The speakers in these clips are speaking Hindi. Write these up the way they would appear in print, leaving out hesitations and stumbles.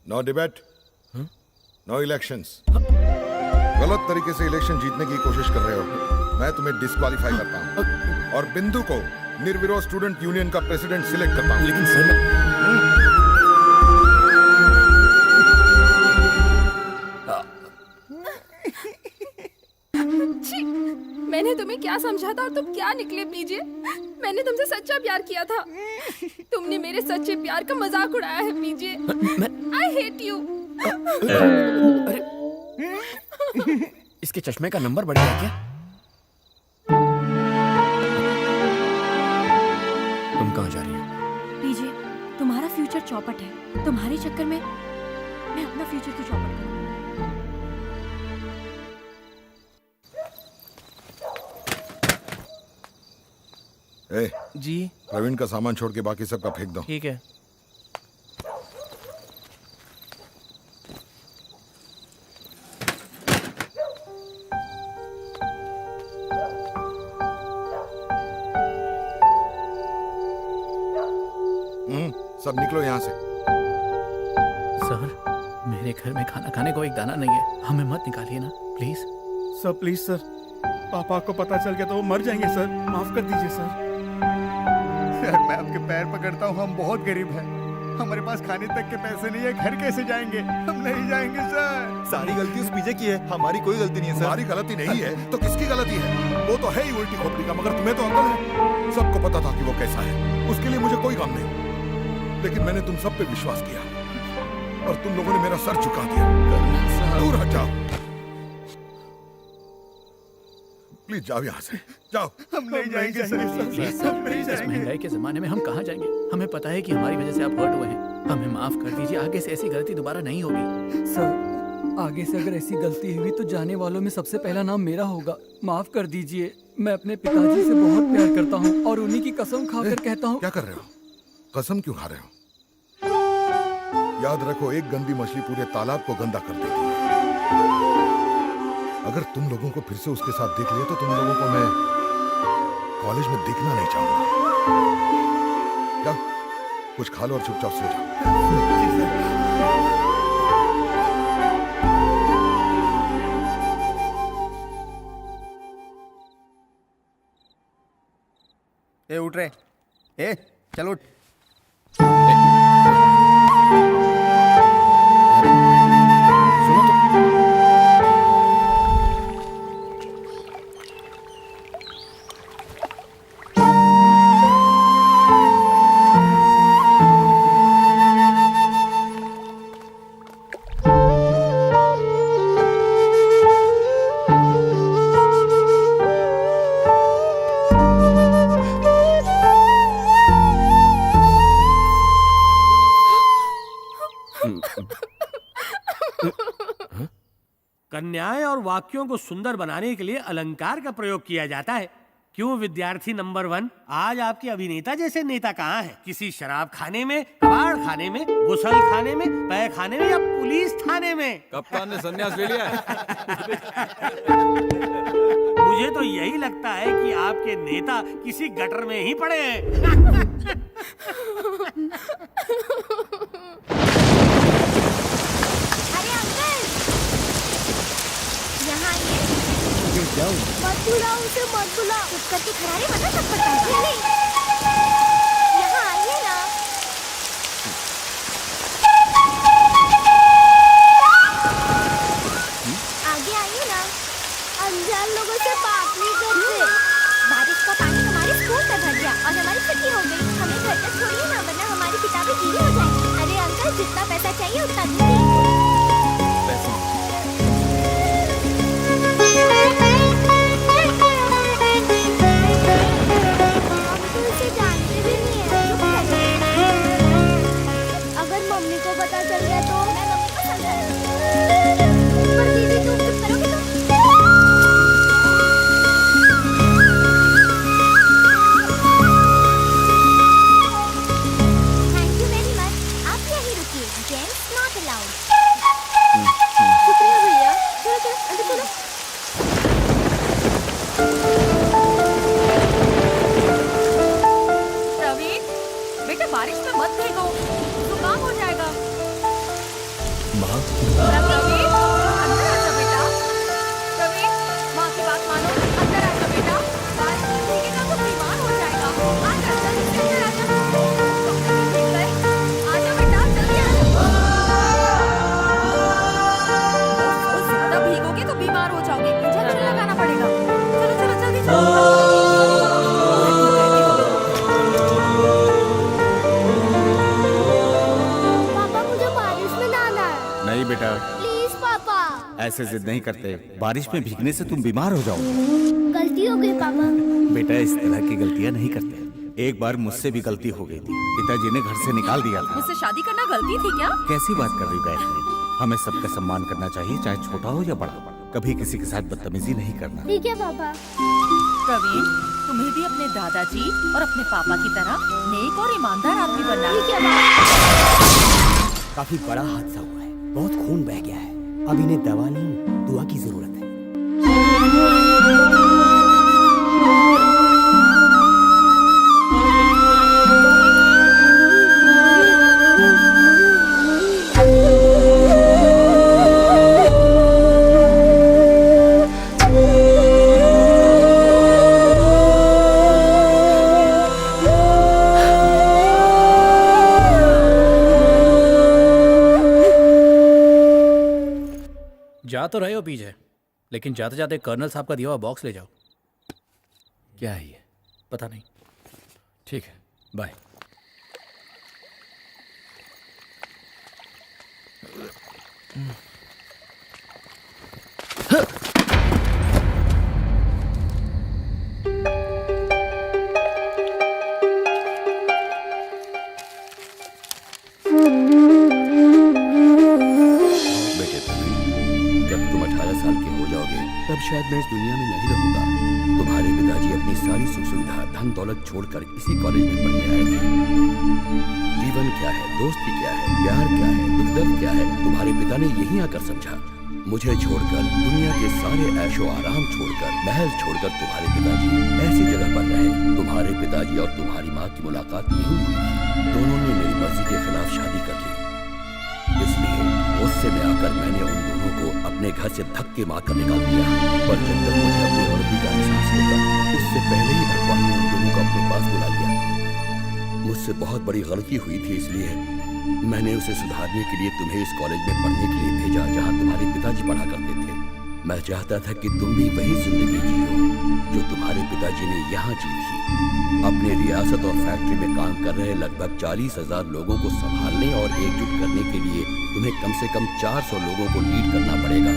No debate, no elections. गलत तरीके से इलेक्शन जीतने की कोशिश कर रहे हो, मैं तुम्हें डिस्क्वालीफाई करता हूं और बिंदु को निर्विरोध स्टूडेंट यूनियन का प्रेसिडेंट सिलेक्ट करता हूं। लेकिन सर छी, मैंने तुम्हें क्या समझा था और तुम क्या निकले पीजे। मैंने तुमसे सच्चा प्यार किया था, तुमने मेरे सच्चे प्यार का मजाक उड़ाया है पीजे। I hate you. अरे इसके चश्मे का नंबर बढ़ गया क्या? तुम कहाँ जा रही हो? पीजे, तुम्हारा फ्यूचर चौपट है, तुम्हारे चक्कर में मैं अपना फ्यूचर क्यों चौपट करूं? ए, जी प्रवीण का सामान छोड़ के बाकी सबका फेंक दो। ठीक है। सब निकलो यहाँ से। सर मेरे घर में खाना खाने को एक दाना नहीं है, हमें मत निकालिए ना प्लीज। सर प्लीज सर, पापा को पता चल गया तो वो मर जाएंगे सर, माफ कर दीजिए सर। सर मैं आपके पैर पकड़ता हूँ, हम बहुत गरीब हैं, हमारे पास खाने तक के पैसे नहीं है, घर कैसे जाएंगे? हम नहीं जाएंगे सर। सारी गलती उस पीजे की है, हमारी कोई गलती नहीं है सर। हमारी गलती नहीं है तो किसकी गलती है? वो तो है ही उल्टी खोपड़ी का, मगर तुम्हें तो अकल है। सबको पता था कि वो कैसा है, उसके लिए मुझे कोई गम नहीं, लेकिन मैंने तुम सब पे विश्वास किया और तुम लोगों ने मेरा सर झुका दिया। दूर हट जाओ, प्लीज जाओ यहाँ से, जाओ। हम नहीं जाएंगे सर, प्लीज सर, प्लीज इस महंगाई के जमाने में हम कहाँ जाएंगे? हमें पता है कि हमारी वजह से आप हर्ट हुए हैं, हमें माफ कर दीजिए, आगे से ऐसी गलती दोबारा नहीं होगी। सर आगे से अगर ऐसी गलती हुई तो जाने वालों में सबसे पहला नाम मेरा होगा। माफ कर दीजिए, मैं अपने पिताजी से बहुत प्यार करता हूँ और उन्हीं की कसम खाकर कहता हूँ। क्या कर रहे हो? कसम क्यों खा रहे हो? याद रखो, एक गंदी मछली पूरे तालाब को गंदा कर देती है। अगर तुम लोगों को फिर से उसके साथ देख लिया तो तुम लोगों को मैं कॉलेज में देखना नहीं चाहूंगा। जाओ, कुछ खा लो और चुपचाप सो जाओ। ए उठ रहे, ए चलो उठ। सुनो तो, कन्याएं और वाक्यों को सुंदर बनाने के लिए अलंकार का प्रयोग किया जाता है। क्यों विद्यार्थी नंबर 1, आज आपके अभिनेता जैसे नेता कहाँ है? किसी शराब खाने में, कबाड़ खाने में, गुसल खाने में, पै खाने में या पुलिस थाने में? कप्तान ने संन्यास ले लिया है। मुझे तो यही लगता है कि आपके नेता किसी गटर में ही पड़े हैं। मत बुलाओ उसे, मत बुलाओ, चुप करके खड़ा रहे वरना सब पड़ता है। यहाँ आइए ना। आगे आइए ना, अनजान लोगों से बात नहीं करते। बारिश का पानी हमारे स्कूल तक भर गया और हमारी छुट्टी हो गई। हमें घर तक छोड़िए ना, वरना हमारी किताबें गीली हो जाएंगी। अरे अंकल, जितना पैसा चाहिए उतना दीजिए। मम्मी को पता चल गया तो मैं मम्मी को समझा दूंगी। पर दीदी तुम चुप करोगे तो? थैंक यू वेरी मच, आप यहीं रुकिए, जेंट्स नॉट अलाउड। शुक्रिया भैया, चलो चलो अंदर चलो। प्रवीण, बेटा बारिश में मत भीगो, जुकाम हो जाएगा। प्रवीण, अंदर आजा बेटा। प्रवीण, माँ की बात मानो, अंदर आजा बेटा। बारिश में भीगेगा तो बीमार हो जाएगा। आजा, जल्दी से अंदर आजा। डॉक्टर भी भीग गए। आजा बेटा, जल्दी आजा। ओह, ज्यादा भीगोगे तो बीमार हो जाओगे। इंजेक्शन लगाना पड़ेगा। चलो चलो जल्दी चलो। पापा मुझे बारिश में नहाना है। नहीं बेटा, प्लीज पापा। ऐसे जिद नहीं करते। बारिश में भीगने से तुम बीमार हो जाओ। गलती हो गई पापा। बेटा, इस तरह की गलतियां नहीं करते। एक बार मुझसे भी गलती हो गई थी। पिताजी ने घर से निकाल दिया था। मुझसे शादी करना गलती थी क्या? कैसी बात कर रही हो गायत्री? हमें सबका सम्मान करना चाहिए, चाहे छोटा हो या बड़ा। कभी किसी के साथ बदतमीजी नहीं करना। ठीक है पापा। प्रवीण, तुम्हें भी अपने दादाजी और अपने पापा की तरह नेक और ईमानदार आदमी बनना है। ठीक है पापा। काफी बड़ा हादसा हुआ है, बहुत खून बह गया है। अब इन्हें दवा नहीं, दुआ की जरूरत है। जा तो रहे हो पीछे, लेकिन जाते जाते कर्नल साहब का दिया हुआ बॉक्स ले जाओ। क्या है ये? पता नहीं। ठीक है, बाय। बेटे प्रवीण, जब तुम 18 साल के हो जाओगे तब शायद मैं इस दुनिया में नहीं रहूंगा। तुम्हारे पिताजी अपनी सारी सुख सुविधा, धन दौलत छोड़कर इसी कॉलेज में पढ़ने आए थे। जीवन क्या है, दोस्ती क्या है, प्यार क्या है, दुख दर्द क्या है, तुम्हारे पिता ने यहीं आकर समझा। मुझे छोड़कर, दुनिया के सारे ऐशो आराम छोड़कर, महल छोड़कर तुम्हारे पिताजी ऐसी जगह पर रहे। तुम्हारे पिताजी और तुम्हारी माँ की मुलाकात यहीं हुई थी। दोनों ने मेरी मर्जी के खिलाफ शादी कर ली। इसलिए गुस्से में आकर मैंने उन दोनों को अपने घर से धक्के मारकर निकाल दिया। पर जब तक मुझे अपनी औरती का एहसास होता, उससे पहले ही भगवान ने उन दोनों को अपने पास बुला लिया। मुझसे बहुत बड़ी गलती हुई थी, इसलिए मैंने उसे सुधारने के लिए तुम्हें इस कॉलेज में पढ़ने के लिए भेजा जहाँ तुम्हारे पिताजी पढ़ा करते थे। मैं चाहता था कि तुम भी वही जिंदगी जियो जो तुम्हारे पिताजी ने यहाँ जी थी। अपने रियासत और फैक्ट्री में काम कर रहे लगभग 40,000 लोगों को संभालने और एकजुट करने के लिए तुम्हें कम से कम 400 लोगों को लीड करना पड़ेगा,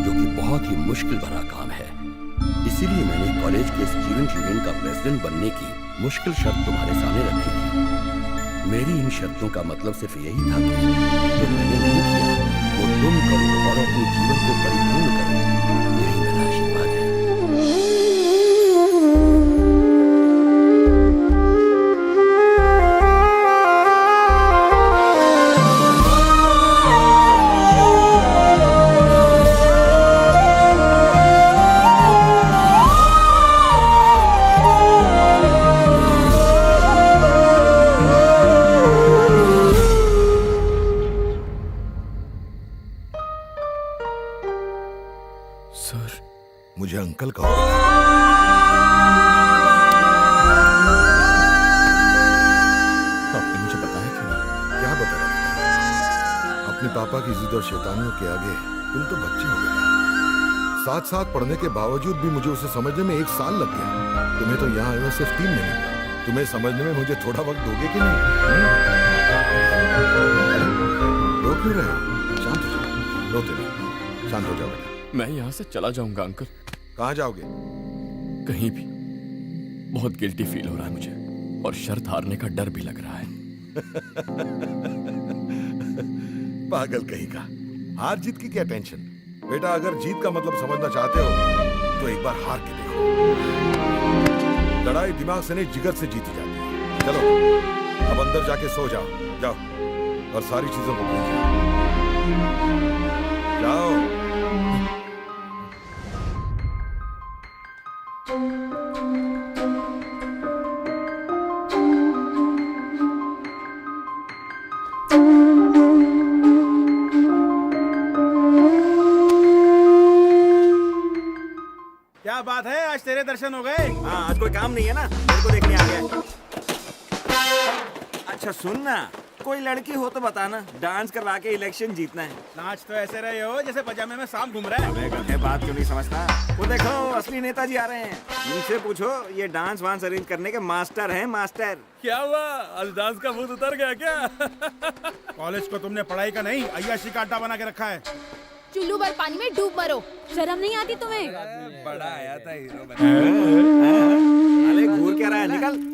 जो कि बहुत ही मुश्किल भरा काम है। इसीलिए मैंने कॉलेज के स्टूडेंट यूनियन का प्रेसिडेंट बनने की मुश्किल शर्त तुम्हारे सामने रखी थी। मेरी इन शर्तों का मतलब सिर्फ यही था कि जो मैंने नहीं किया वो तुम करो और अपने जीवन को परिपूर्ण करो। यही मेरा आशीर्वाद है। मुझे अंकल कहो। आपने मुझे बताया क्यों नहीं? क्या बताया? अपने पापा की जिद और शैतानियों के आगे तुम तो बच्चे हो गए। साथ साथ पढ़ने के बावजूद भी मुझे उसे समझने में 1 साल लग गया। तुम्हें तो यहाँ आए हुए सिर्फ 3 महीने। तुम्हें समझने में मुझे थोड़ा वक्त दोगे कि नहीं? रो क्यों रहे हो? शांत हो जाओ। रोते नहीं, शांत हो जाओ बेटा। मैं यहाँ से चला जाऊंगा अंकल। कहाँ जाओगे? कहीं भी। बहुत गिल्टी फील हो रहा है मुझे और शर्त हारने का डर भी लग रहा है। पागल कहीं का। हार जीत की क्या टेंशन? बेटा, अगर जीत का मतलब समझना चाहते हो तो एक बार हार के देखो। लड़ाई दिमाग से नहीं, जिगर से जीती जाती है। चलो अब अंदर जाके सो जाओ। जाओ और सारी चीजों को भूल जाओ। जाओ। बात है, आज तेरे दर्शन हो गए। हाँ, आज कोई काम नहीं है ना, मेरे को देखने आ गया। अच्छा सुन ना, कोई लड़की हो तो बताना, डांस करवा के इलेक्शन जीतना है। नाच तो ऐसे रहे हो जैसे पजामे में सांप घूम रहा है। अबे गधे, बात क्यों नहीं समझता? वो देखो असली नेताजी आ रहे हैं। इनसे पूछो, ये डांस वांस अरेंज करने के मास्टर हैं, मास्टर। क्या हुआ, आज डांस का भूत उतर गया क्या? कॉलेज को तुमने पढ़ाई का नहीं, अय्याशी का अड्डा बना के रखा है। चुल्लू भर पानी में डूब मरो, शर्म नहीं आती तुम्हें? बड़ा आया था हीरो बना। अरे घूर क्या रहा है, निकल।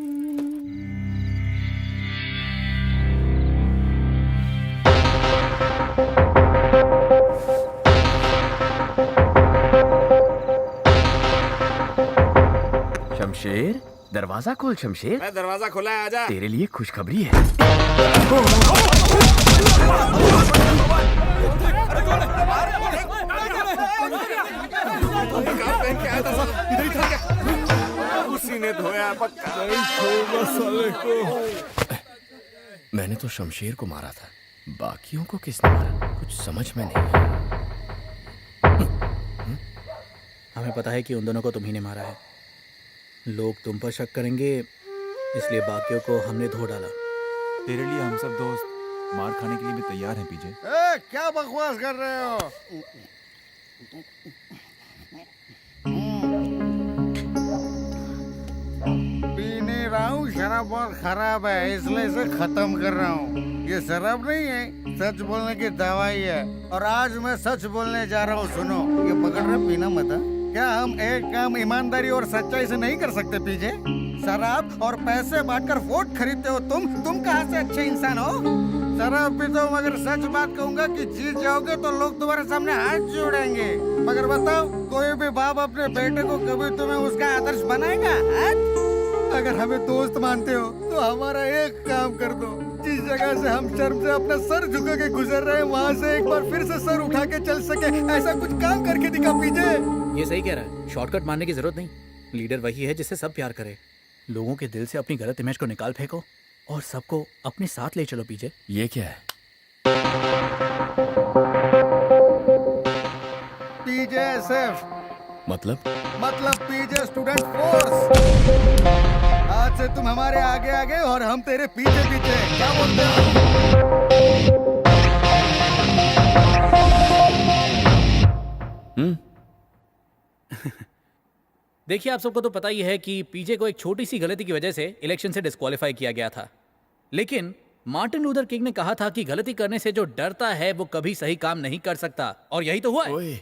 शमशेर, दरवाजा खोल शमशेर। मैं दरवाजा खुला है, आजा। तेरे लिए खुशखबरी है। उसी ने धोया पक्का। मैंने तो शमशेर को मारा था, बाकियों को किसने मारा कुछ समझ में नहीं आया। हमें पता है कि उन दोनों को तुम्ही ने मारा है। लोग तुम पर शक करेंगे, इसलिए बाकियों को हमने धो डाला। तेरे लिए हम सब दोस्त मार खाने के लिए भी तैयार हैं पीजे। क्या बकवास कर रहे हो? पी नहीं रहा हूँ, शराब बहुत खराब है इसलिए इसे खत्म कर रहा हूँ। ये शराब नहीं है, सच बोलने की दवाई है। और आज मैं सच बोलने जा रहा हूँ, सुनो। ये पकड़ रहे, पीना मत। क्या हम एक काम ईमानदारी और सच्चाई से नहीं कर सकते पीजे? शराब और पैसे बांटकर वोट खरीदते हो तुम कहाँ से अच्छे इंसान हो? शराब पीते हो, मगर सच बात कहूँगा कि जीत जाओगे तो लोग तुम्हारे सामने हाथ जोड़ेंगे। मगर बताओ, कोई भी बाप अपने बेटे को कभी तुम्हें उसका आदर्श बनाएगा? अगर हमें दोस्त मानते हो तो हमारा एक काम कर दो। जिस जगह से हम शर्म से अपना सर झुका के गुजर रहे हैं, वहाँ से एक बार फिर से सर उठा के चल सके, ऐसा कुछ काम करके दिखा पीजे। ये सही कह रहा है, शॉर्टकट मारने की जरूरत नहीं। लीडर वही है जिससे सब प्यार करे। लोगों के दिल से अपनी गलत इमेज को निकाल फेंको और सबको अपने साथ ले चलो पीजे। ये क्या है? पीजेएसएफ मतलब पीजे स्टूडेंट फोर्स। आज से तुम हमारे आगे आगे और हम तेरे पीछे पीछे। क्या बोलते हो? देखिए, आप सबको तो पता ही है कि पीजे को एक छोटी सी गलती की वजह से इलेक्शन से डिस्क्वालीफाई किया गया था। लेकिन मार्टिन लूथर किंग ने कहा था कि गलती करने से जो डरता है वो कभी सही काम नहीं कर सकता, और यही तो हुआ है। ओए,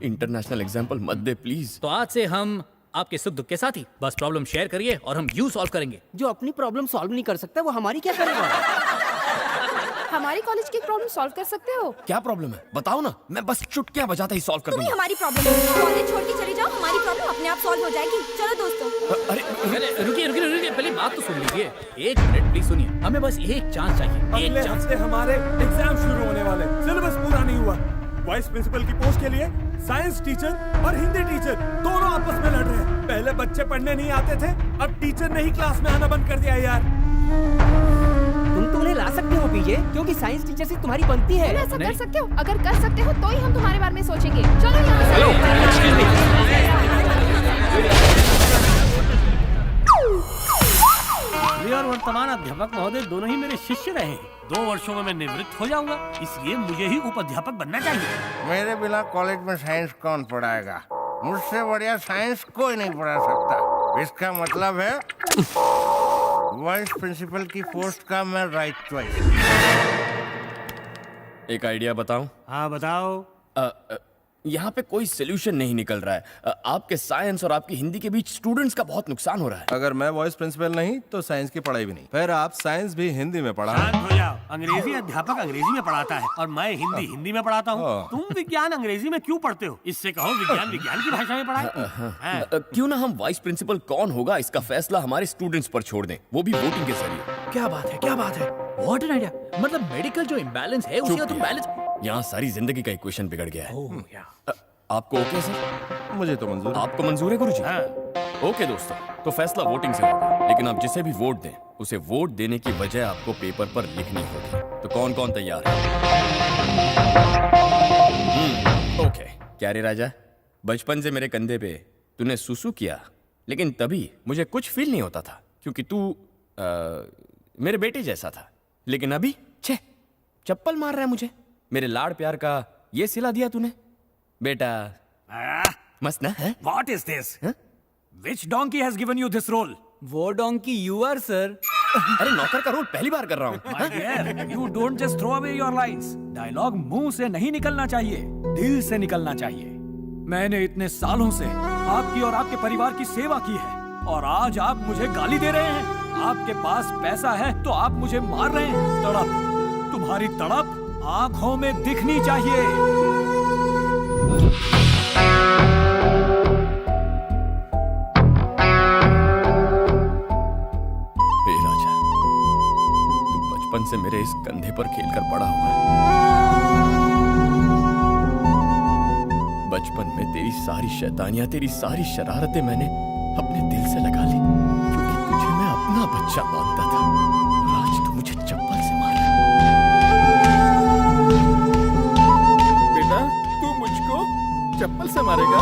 इंटरनेशनल एग्जाम्पल मत दे प्लीज। तो आज से हम आपके सुख दुख के साथी, बस प्रॉब्लम शेयर करिए और हम यूं सॉल्व करेंगे। जो अपनी प्रॉब्लम सॉल्व नहीं कर सकता वो हमारी क्या करेगा? हमारी कॉलेज की प्रॉब्लम सॉल्व कर सकते हो? क्या प्रॉब्लम है बताओ ना, मैं बस चुटकियां बजाता ही सॉल्व कर तुम्हें दूंगा। हमारी प्रॉब्लम है, कॉलेज छोड़ के चले जाओ, हमारी प्रॉब्लम अपने आप सॉल्व हो जाएगी। चलो दोस्तों। अरे रुकिए, पहले बात तो सुन लीजिए। एक मिनट प्लीज सुनिए, हमें बस एक चांस चाहिए, एक चांस। हमारे एग्जाम शुरू होने वाले, सिलेबस पूरा नहीं हुआ। वाइस प्रिंसिपल की पोस्ट के लिए साइंस टीचर और हिंदी टीचर दोनों आपस में लड़ रहे हैं। पहले बच्चे पढ़ने नहीं आते थे, अब टीचर ने ही क्लास में आना बंद कर दिया यार। तुम तो उन्हें ला सकते हो पीजे, क्योंकि साइंस टीचर से तुम्हारी बनती है। तुम ऐसा कर सकते हो? अगर कर सकते हो तो ही हम तुम्हारे बारे में सोचेंगे। चलो यहाँ से। और वर्तमान अध्यापक महोदय दोनों ही मेरे शिष्य रहे हैं। 2 वर्षों में मैं निवृत्त हो जाऊंगा, इसलिए मुझे ही उपाध्यापक बनना चाहिए। मेरे बिना कॉलेज में साइंस कौन पढ़ाएगा? मुझसे बढ़िया साइंस कोई नहीं पढ़ा सकता। इसका मतलब है वाइस प्रिंसिपल की पोस्ट का मैं राइट चॉइस। एक आइडिया बताऊं? हाँ बताओ। यहाँ पे कोई सोल्यूशन नहीं निकल रहा है। आपके साइंस और आपकी हिंदी के बीच स्टूडेंट्स का बहुत नुकसान हो रहा है। अगर मैं वाइस प्रिंसिपल नहीं तो साइंस की पढ़ाई भी नहीं। फिर आप साइंस भी हिंदी में पढ़ा। शांत हो जाओ। अंग्रेजी अध्यापक अंग्रेजी में पढ़ाता है और मैं हिंदी में पढ़ाता हूँ। तुम विज्ञान अंग्रेजी में क्यों पढ़ते हो? इससे कहो विज्ञान की भाषा में पढ़ाए। क्यों ना हम वाइस प्रिंसिपल कौन होगा इसका फैसला हमारे स्टूडेंट्स पर छोड़ दें, वो भी वोटिंग के जरिए। क्या बात है, व्हाट एन आइडिया। मतलब मेडिकल जो इम्बैलेंस है उसका तुम बैलेंस। यहाँ सारी जिंदगी का इक्वेशन बिगड़ गया है। ओह आपको ओके सर? मुझे तो मंजूर। आपको मंजूर है गुरुजी? ओके दोस्तों, तो फैसला वोटिंग से होगा, लेकिन आप जिसे भी वोट दें उसे वोट देने की वजह आपको पेपर पर लिखनी होगी। तो कौन कौन तैयार है? ओके। क्या रे राजा, बचपन से मेरे कंधे पे तूने सुसु किया, लेकिन तभी मुझे कुछ फील नहीं होता था क्योंकि तू मेरे बेटे जैसा था। लेकिन अभी छे चप्पल मार रहा है मुझे। मेरे लाड़ प्यार का ये सिला दिया तूने बेटा। मस्त ना है? What is this? Which donkey has given you this role? वो डोंकी यू आर सर। अरे नौकर का रोल पहली बार कर रहा हूँ। My dear, you don't just throw away your lines. Dialogue मुंह से नहीं निकलना चाहिए, दिल से निकलना चाहिए। मैंने इतने सालों से आपकी और आपके परिवार की सेवा की है और आज आप मुझे गाली दे रहे हैं। आपके पास पैसा है तो आप मुझे मार रहे हैं। तड़प, तुम्हारी तड़प आंखों में दिखनी चाहिए। हे राजा, तू बचपन से मेरे इस कंधे पर खेलकर बड़ा हुआ है। बचपन में तेरी सारी शैतानियां, तेरी सारी शरारतें मैंने अपने दिल से लगा ली क्योंकि तुझे मैं अपना बच्चा मानता था। और आज तू मुझे चप्पल से मार रहा है। बेटा, तू मुझको चप्पल से मारेगा?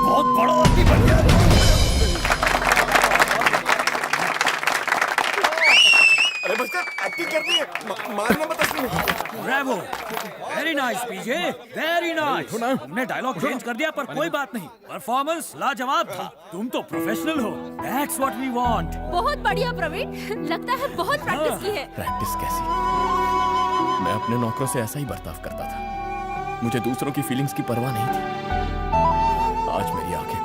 बहुत बड़ा आदमी बन गया। अरे बस एक्टिंग करनी है, मारना मत असली में। ब्रेवो, वेरी नाइस पीजे, वेरी नाइस। तुमने डायलॉग चेंज कर दिया पर कोई बात नहीं, परफॉर्मेंस लाजवाब था। तुम तो प्रोफेशनल हो, दैट्स व्हाट वी वांट। बहुत बढ़िया प्रवीण, लगता है बहुत प्रैक्टिस की है। प्रैक्टिस कैसी? मैं अपने नौकरों से ऐसा ही बर्ताव करता था। मुझे दूसरों की फीलिंग्स की परवाह नहीं थी। आज मेरी आंखें